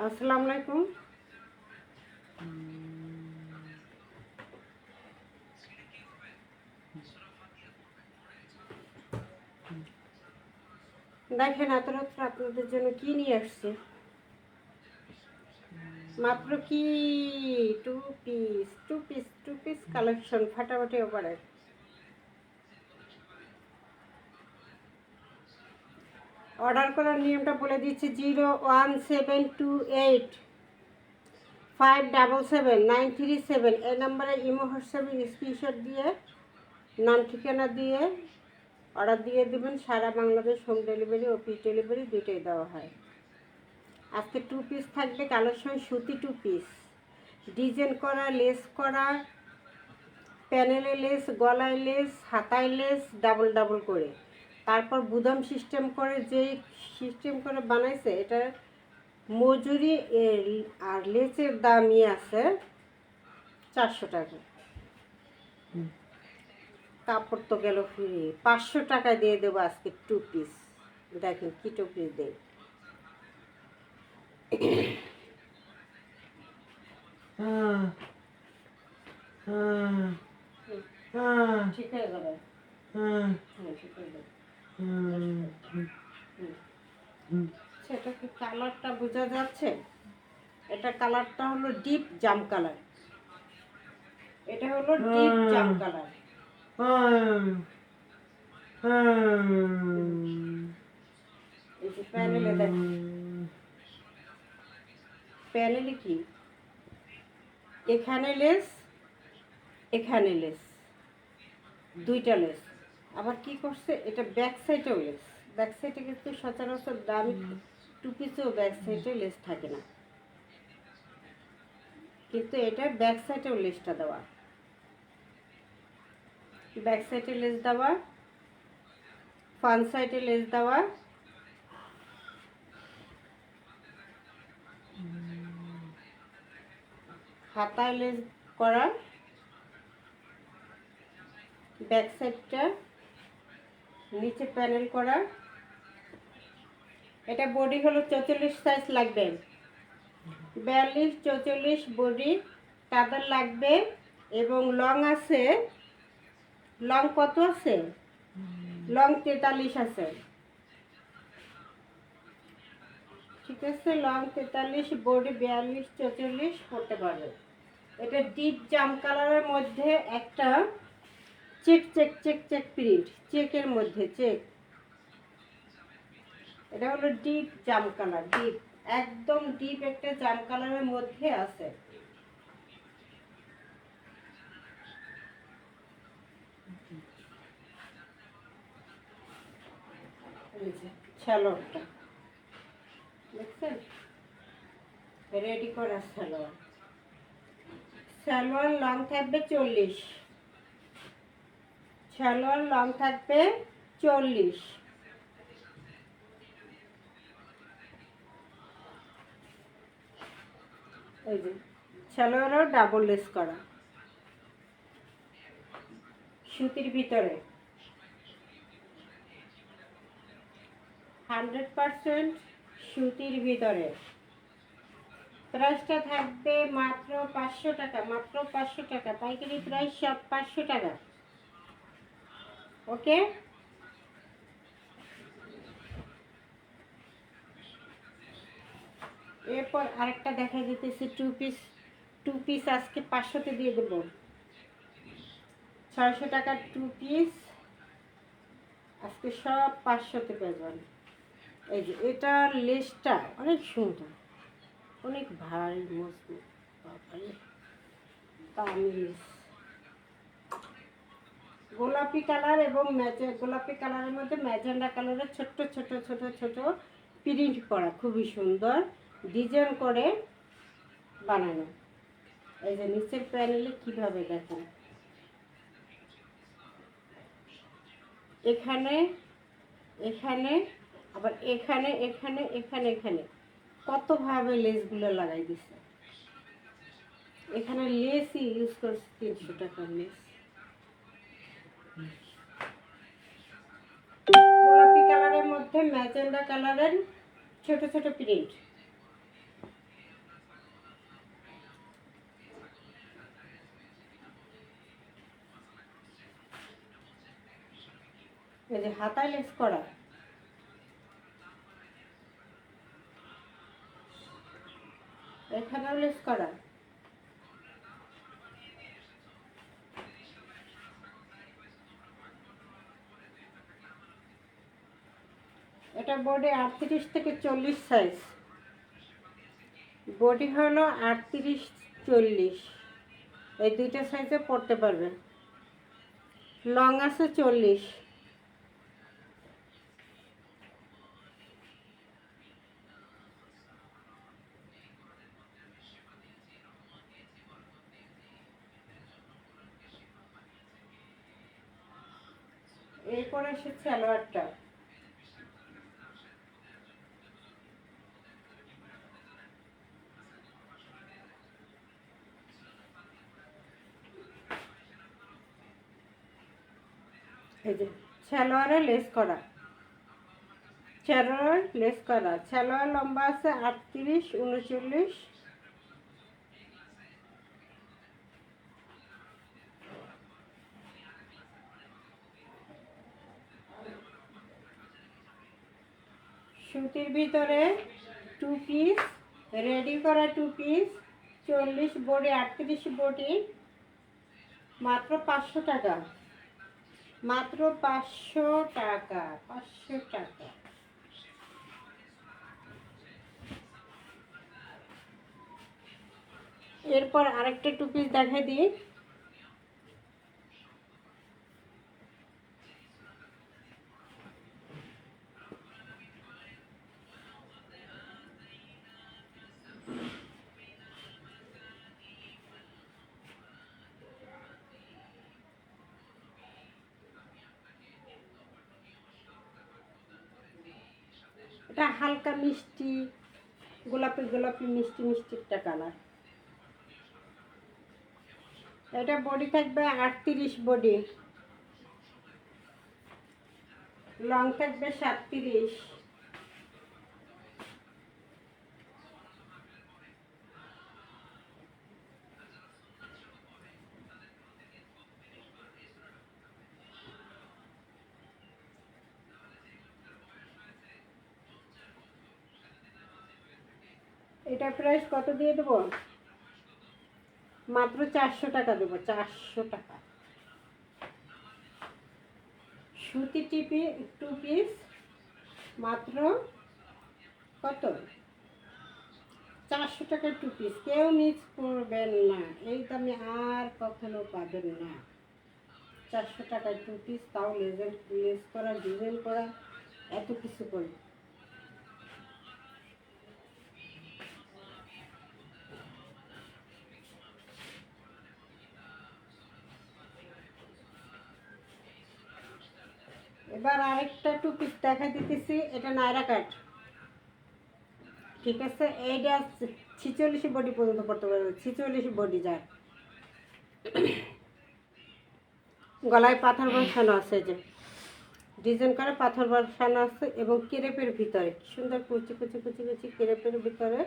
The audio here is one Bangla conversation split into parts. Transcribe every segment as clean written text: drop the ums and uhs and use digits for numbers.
আসসালামু আলাইকুম। দেখেন এত রাত্রে আপনাদের জন্য কি নিয়ে আসছে। মাত্র কি টু পিস কালেকশন ফাটাফাটি অফারে। অর্ডার করার নিয়মটা বলে দিচ্ছি, 01728577937 এই নাম্বারে ইমো হোয়াটসঅ্যাপে স্ক্রিনশট দিয়ে নাম ঠিকানা দিয়ে অর্ডার দিয়ে দেবেন। সারা Bangladesh home delivery, office delivery দুটোই দেওয়া হয়। আজকে টু পিস থাকবে কালেকশন, সুতি টু পিস, ডিজাইন করা, লেস করা, প্যানেলে লেস, গলায় লেস, হাতায় লেস, ডাবল ডাবল করে, তারপর বুদাম সিস্টেম করে, যেই সিস্টেম করে বানাইছে এটা মজুরি আর লেসের দামই আছে 400 টাকা। কাপড় তো গেল ফ্রি, 500 টাকা দিয়ে দেবো আজকে টু পিস। দেখেন কি টু পিস দেয়। ঠিক হয়ে যাবে। সেটা কি কালারটা বোঝা যাচ্ছে? এটা কালারটা হলো ডিপ জাম কালার। এটা হলো ডিপ জাম কালার। এই যে প্যানেলে দেখেন, প্যানেলে কি এখানে লেস, এখানে লেস, দুইটা লেস। আবার কি করছে, এটা ব্যাক সাইডেও লেস। ব্যাক সাইডে কিন্তু সচরাচর দামি টু পিসেও ব্যাক সাইডে লেস থাকে না, কিন্তু এটা ব্যাক সাইডেও লেসটা দেওয়া। ব্যাক সাইডে লেস দেওয়া, ফ্রন্ট সাইডে লেস দেওয়া, হাতায় লেস করা, ব্যাক সাইডটা নিচে প্যানেল করা। এটা বডি হলো 44 সাইজ লাগবে, 42 44 বডি তাদের লাগবে। এবং লং আছে, লং কত আছে? লং 43 আছে, ঠিক আছে। লং 43, বডি 42 44 করতে পারবে। এটা ডিপ জাম কালারের মধ্যে একটা check check check check print, চেকের মধ্যে চেক। এটা হলো ডিপ জাম কালার, ডিপ একদম ডিপ একটা জাম কালারের মধ্যে আছে। সালোয়ারটা দেখছেন, রেডি করা সালোয়ার। সালোয়ার লং থাকবে 40, সালোয়ার লং থাকবে 40। এই যে সালোয়ারও ডাবল লেস করা, সুতির ভিতরে 100% সুতির ভিতরে। প্রাইসটা থাকবে মাত্র 500 টাকা, মাত্র 500 টাকা। পাইকারি প্রাইস সব 500 টাকা। ওকে, এরপর আরেকটা দেখা যেতেছে টু পিস। টু পিস আজকে 500-তে দিয়ে দেবো, 600 টাকার টু পিস আজকে সব 500-তে পেয়ে। এই যে এটার লেসটা অনেক সুন্দর, অনেক ভারী মজবুত, তামিজ গোলাপি কালার এবং গোলাপি কালারের মধ্যে ম্যাজেন্ডা কালারের ছোট্ট ছোট ছোট ছোট প্রিন্ট করা, খুবই সুন্দর ডিজাইন করে বানানো। এই যে নিচের প্যানেলে কিভাবে দেখেন, এখানে এখানে আবার এখানে এখানে এখানে এখানে কতভাবে লেসগুলো লাগাই দিছে। এখানে লেসই ইউজ করছে 300 টাকার লেস। গোলাপি কালারের মধ্যে ম্যাজেন্ডা কালারের ছোট ছোট প্রিন্ট, যে হাতায় লেস করা, এখানেও লেস করা। এটা বডি 38 থেকে 40 সাইজ, বডি হলো 38-40, এই দুইটা সাইজে পরতে পারবে। লং আছে 40। এরপর আসে সালোয়ারটা। এই যে সালোয়ারে লেস করা, সালোয়ার লেস করা। সালোয়ার লম্বা আছে 38-39। সুতির ভিতরে 2 পিস, রেডি করা 2 পিস, 40 বডি, 38 বডি, মাত্র 500 টাকা, মাত্র 500 টাকা, 500 টাকা। এরপর আরেকটা 2 পিস দেখাই দিই। এটা হালকা মিষ্টি গোলাপি গোলাপি মিষ্টি মিষ্টি একটা কালার। এটা বডি থাকবে 38 বডি, লং থাকবে 37। এটা প্রাইস কত দিয়ে দেবো? মাত্র 400 টাকা দেবো, 400 টাকা। সুতি টিপি 2 পিস, মাত্র কত? 400 টাকা 2 পিস। কেউ মিস করবেন না, এই দামে আর কখনো পাবেন না। 400 টাকা 2 পিস, তাও লেস করা, ডিজাইন করা, এত কিছু করে। এবার আরেকটা 2 পিস দেখা দিতেছি। এটা নায়রা কাট, ঠিক আছে? এইটা 46 বডি পর্যন্ত পড়তে পারবে, 46 বডি যায়। গলায় পাথর বসানো আছে, যে ডিজাইন করে পাথর বসানো আছে, এবং ক্রেপের ভিতরে সুন্দর কুচি কুচি কুচি কুচি ক্রেপের ভিতরে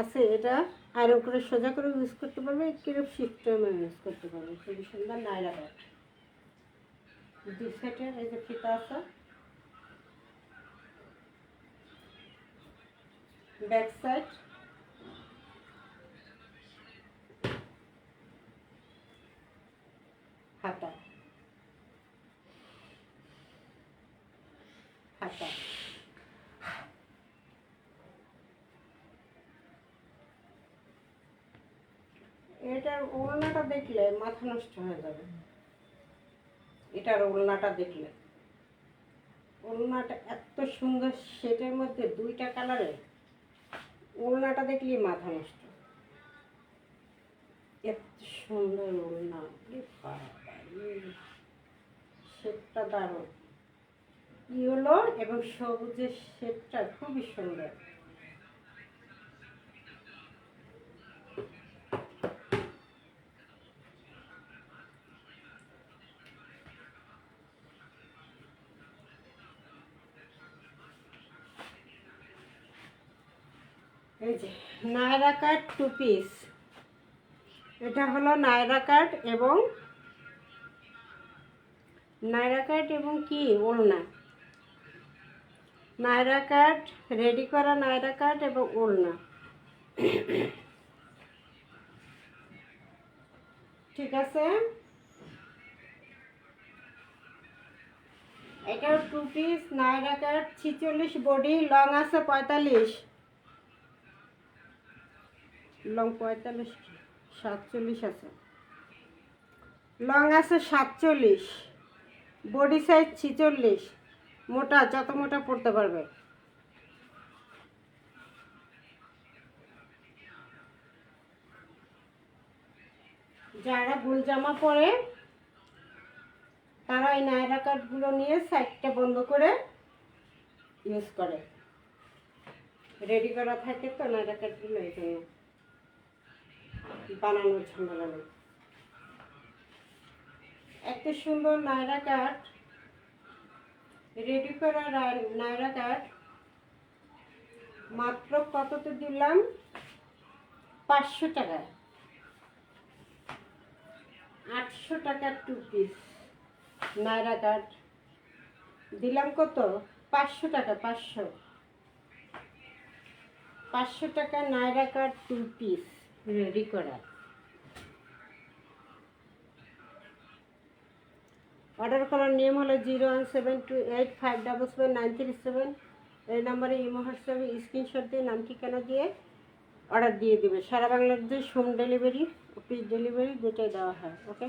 আছে। এটা আয়রন করে সোজা করে ইউজ করতে পারবে, ক্রেপ সিস্টেমে ইউজ করতে পারবে। খুবই সুন্দর নায়রা কাট। 2 সেটের এই যে ফিতা আছে, ব্যাক সাইড, হাতা, হাতা। এটার ওড়নাটা দেখলে মাথা নষ্ট হয়ে যাবে। এটার ওড়নাটা দেখলে, ওড়নাটা এত সুন্দর, সেটের মধ্যে 2টা কালারে, ওড়নাটা দেখলেই মাথা নষ্ট। এত সুন্দর ওড়না, শেপটা দারুণ, ইয়েলো এবং সবুজের শেপটা খুবই সুন্দর। এই যে নায়রা কাট 2 পিস, এটা হলো নায়রা কাট এবং নায়রা কাট এবং কি ওড়না, নায়রা কাট, রেডি করা নায়রা কাট এবং ওড়না। ঠিক আছে, এটাও 2 পিস নায়রা কাট, 46 বডি, লং আছে 45, লং 45, 47 আছে, লং আছে 47, বডি সাইজ 46, মোটা যত মোটা পড়তে পারবে। যারা গোল জামা পরে তারা এই নায়রা কাটগুলো নিয়ে সাইডটা বন্ধ করে ইউজ করে, রেডি করা থাকে তো নায়রা কাটগুলো, এই জন্য বানানোর ঝামেলা নেই। এত সুন্দর নায়রা কাট, রেডি করা নায়রা কাট মাত্র কততে দিলাম? 500 টাকায়, 800 টাকার 2 পিস নায়রা কাট দিলাম কত? 500 টাকা, 500 টাকা নায়রা কাট 2 পিস রেডি করা। অর্ডার করার নিয়ম হলো 01728577937, এই নাম্বারে ইমো হোয়াটসঅ্যাপে স্ক্রিনশট দিয়ে নাম ঠিকানা দিয়ে অর্ডার দিয়ে দেবে। সারা Bangladesh home delivery, office delivery দুটোই দেওয়া হয়। ওকে।